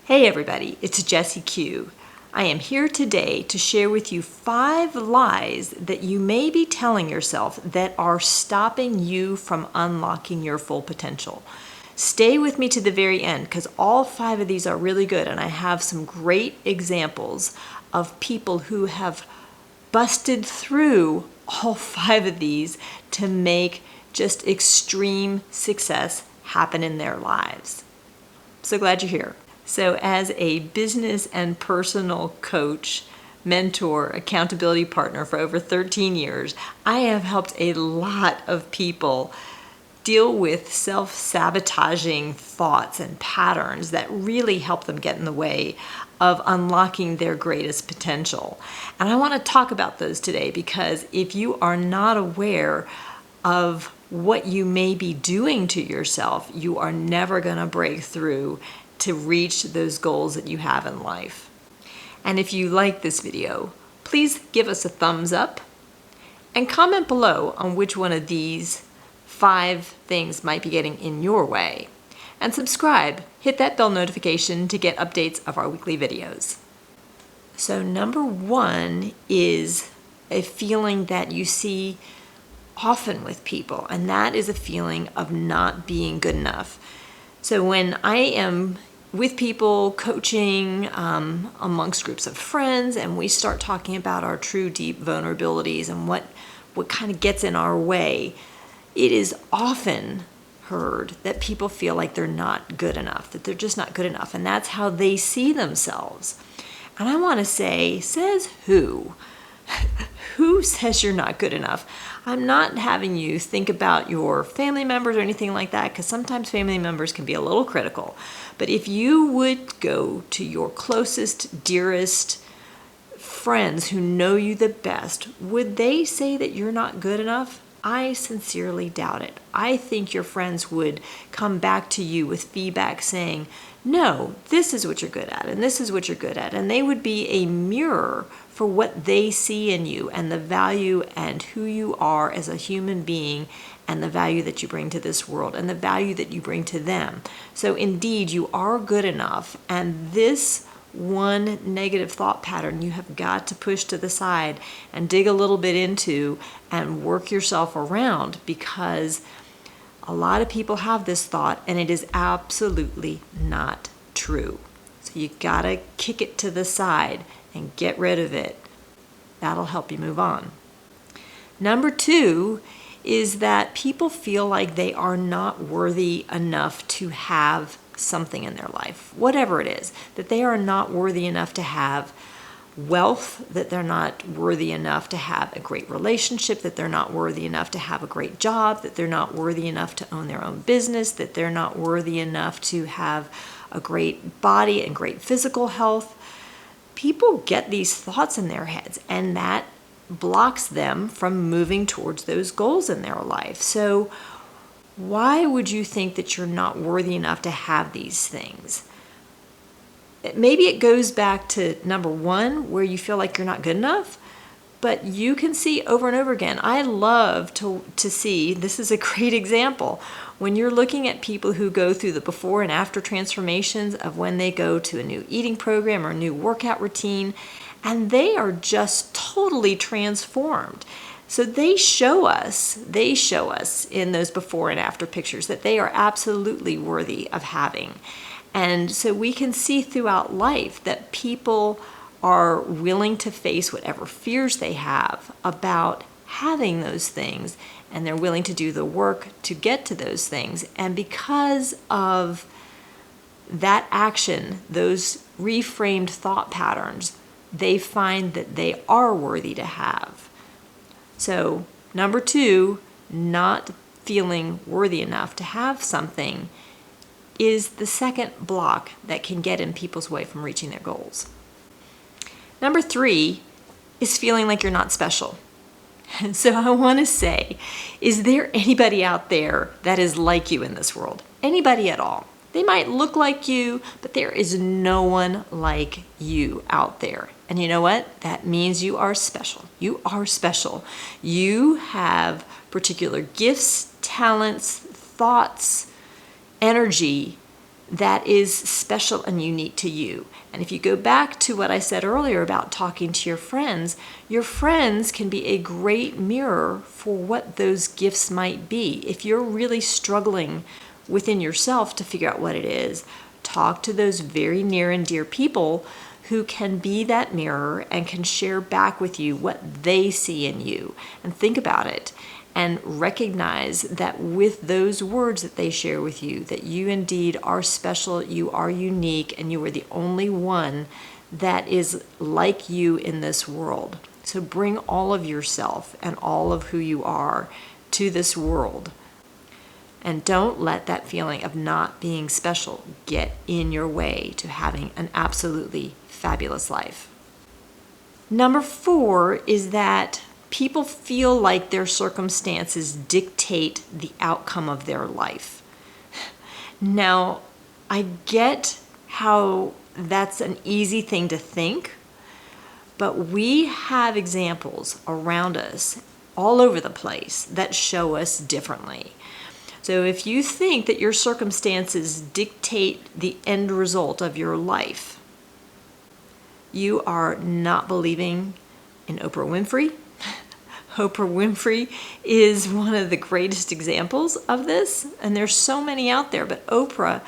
Hey everybody, it's Jessie Q. I am here today to share with you 5 lies that you may be telling yourself that are stopping you from unlocking your full potential. Stay with me to the very end because all 5 of these are really good, and I have some great examples of people who have busted through all 5 of these to make just extreme success happen in their lives. So glad you're here. So as a business and personal coach, mentor, accountability partner for over 13 years, I have helped a lot of people deal with self-sabotaging thoughts and patterns that really help them get in the way of unlocking their greatest potential. And I want to talk about those today because if you are not aware of what you may be doing to yourself, you are never going to break through to reach those goals that you have in life. And if you like this video, please give us a thumbs up and comment below on which one of these 5 things might be getting in your way. And subscribe, hit that bell notification to get updates of our weekly videos. So number 1 is a feeling that you see often with people, and that is a feeling of not being good enough. So when I am with people coaching amongst groups of friends and we start talking about our true deep vulnerabilities and what kind of gets in our way, it is often heard that people feel like they're not good enough, that they're just not good enough, and that's how they see themselves. And I want to say, says who? Who says you're not good enough? I'm not having you think about your family members or anything like that, because sometimes family members can be a little critical. But if you would go to your closest, dearest friends who know you the best, would they say that you're not good enough? I sincerely doubt it. I think your friends would come back to you with feedback saying, no, this is what you're good at, and this is what you're good at. And they would be a mirror for what they see in you and the value and who you are as a human being and the value that you bring to this world and the value that you bring to them. So indeed, you are good enough, and this one negative thought pattern you have got to push to the side and dig a little bit into and work yourself around, because a lot of people have this thought and it is absolutely not true. So you gotta kick it to the side and get rid of it. That'll help you move on. Number 2 is that people feel like they are not worthy enough to have something in their life, whatever it is, that they are not worthy enough to have wealth, that they're not worthy enough to have a great relationship, that they're not worthy enough to have a great job, that they're not worthy enough to own their own business, that they're not worthy enough to have a great body and great physical health. People get these thoughts in their heads, and that blocks them from moving towards those goals in their life. So why would you think that you're not worthy enough to have these things? Maybe it goes back to number 1, where you feel like you're not good enough, but you can see over and over again. I love to see, this is a great example, when you're looking at people who go through the before and after transformations of when they go to a new eating program or a new workout routine, and they are just totally transformed. So they show us in those before and after pictures that they are absolutely worthy of having. And so we can see throughout life that people are willing to face whatever fears they have about having those things, and they're willing to do the work to get to those things. And because of that action, those reframed thought patterns, they find that they are worthy to have. So number 2, not feeling worthy enough to have something, is the second block that can get in people's way from reaching their goals. Number 3 is feeling like you're not special. And so I want to say, is there anybody out there that is like you in this world? Anybody at all? They might look like you, but there is no one like you out there. And you know what? That means you are special. You are special. You have particular gifts, talents, thoughts, energy that is special and unique to you. And if you go back to what I said earlier about talking to your friends can be a great mirror for what those gifts might be. If you're really struggling within yourself to figure out what it is, talk to those very near and dear people who can be that mirror and can share back with you what they see in you. And think about it and recognize that with those words that they share with you, that you indeed are special, you are unique, and you are the only one that is like you in this world. So bring all of yourself and all of who you are to this world. And don't let that feeling of not being special get in your way to having an absolutely fabulous life. Number 4 is that people feel like their circumstances dictate the outcome of their life. Now, I get how that's an easy thing to think, but we have examples around us all over the place that show us differently. So if you think that your circumstances dictate the end result of your life, you are not believing in Oprah Winfrey. Oprah Winfrey is one of the greatest examples of this, and there's so many out there, but Oprah,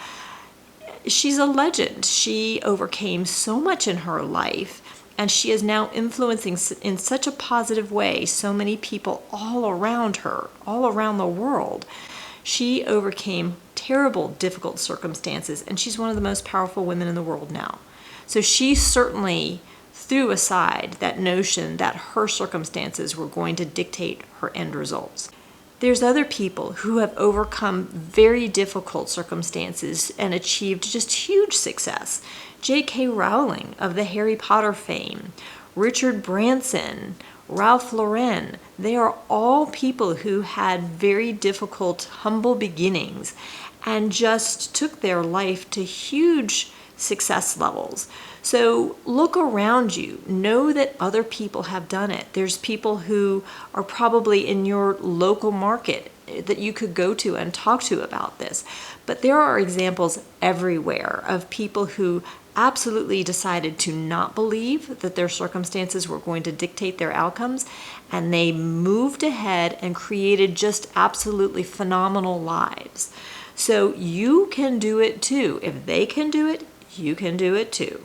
she's a legend. She overcame so much in her life, and she is now influencing in such a positive way so many people all around her, all around the world. She overcame terrible, difficult circumstances, and she's one of the most powerful women in the world now. So she certainly threw aside that notion that her circumstances were going to dictate her end results. There's other people who have overcome very difficult circumstances and achieved just huge success. J.K. Rowling of the Harry Potter fame, Richard Branson, Ralph Lauren, they are all people who had very difficult, humble beginnings and just took their life to huge success levels. So look around you. Know that other people have done it. There's people who are probably in your local market that you could go to and talk to about this. But there are examples everywhere of people who absolutely decided to not believe that their circumstances were going to dictate their outcomes, and they moved ahead and created just absolutely phenomenal lives. So you can do it too. If they can do it, you can do it too.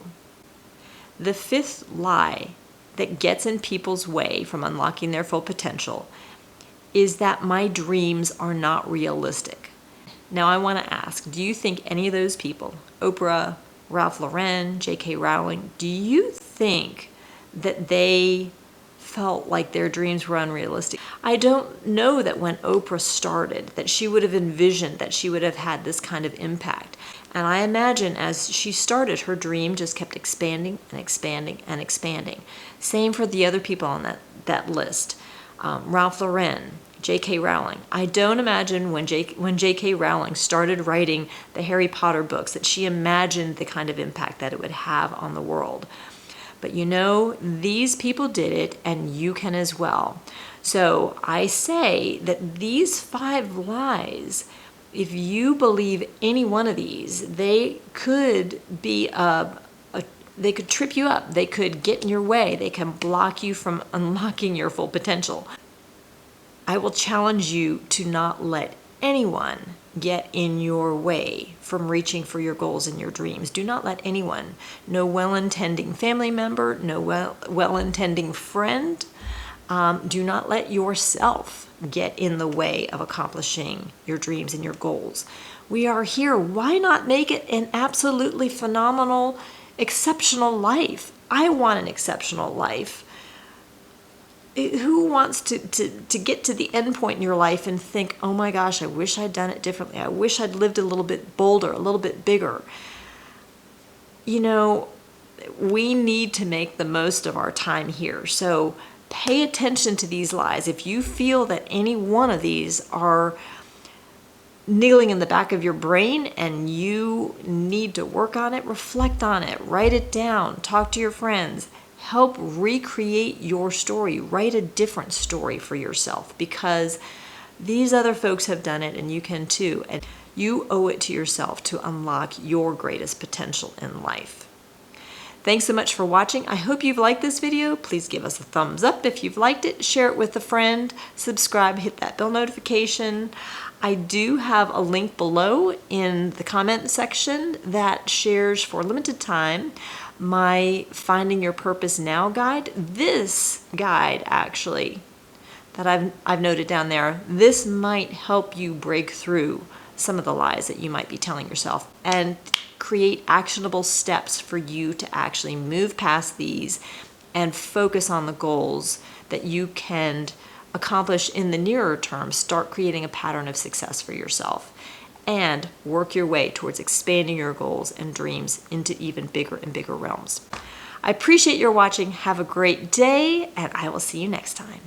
The 5th lie that gets in people's way from unlocking their full potential is that my dreams are not realistic. Now I want to ask, do you think any of those people, Oprah, Ralph Lauren, J.K. Rowling, do you think that they felt like their dreams were unrealistic? I don't know that when Oprah started that she would have envisioned that she would have had this kind of impact. And I imagine as she started, her dream just kept expanding and expanding and expanding. Same for the other people on that list. Ralph Lauren, J.K. Rowling. I don't imagine when J.K. Rowling started writing the Harry Potter books that she imagined the kind of impact that it would have on the world. But you know, these people did it, and you can as well. So I say that these 5 lies, if you believe any one of these, they could be they could trip you up. They could get in your way. They can block you from unlocking your full potential. I will challenge you to not let anyone get in your way from reaching for your goals and your dreams. Do not let anyone, no well-intending family member, no well-intending friend, do not let yourself get in the way of accomplishing your dreams and your goals. We are here. Why not make it an absolutely phenomenal, exceptional life? I want an exceptional life. Who wants to get to the end point in your life and think, oh my gosh, I wish I'd done it differently. I wish I'd lived a little bit bolder, a little bit bigger. You know, we need to make the most of our time here. So pay attention to these lies. If you feel that any one of these are niggling in the back of your brain and you need to work on it, reflect on it, write it down, talk to your friends. Help recreate your story. Write a different story for yourself, because these other folks have done it and you can too. And You owe it to yourself to unlock your greatest potential in life. Thanks so much for watching. I hope you've liked this video. Please give us a thumbs up if you've liked it. Share it with a friend. Subscribe, hit that bell notification. I do have a link below in the comment section that shares for a limited time my Finding Your Purpose Now guide. This guide, actually, that I've noted down there, this might help you break through some of the lies that you might be telling yourself and create actionable steps for you to actually move past these and focus on the goals that you can accomplish in the nearer term. Start creating a pattern of success for yourself and work your way towards expanding your goals and dreams into even bigger and bigger realms. I appreciate your watching. Have a great day, and I will see you next time.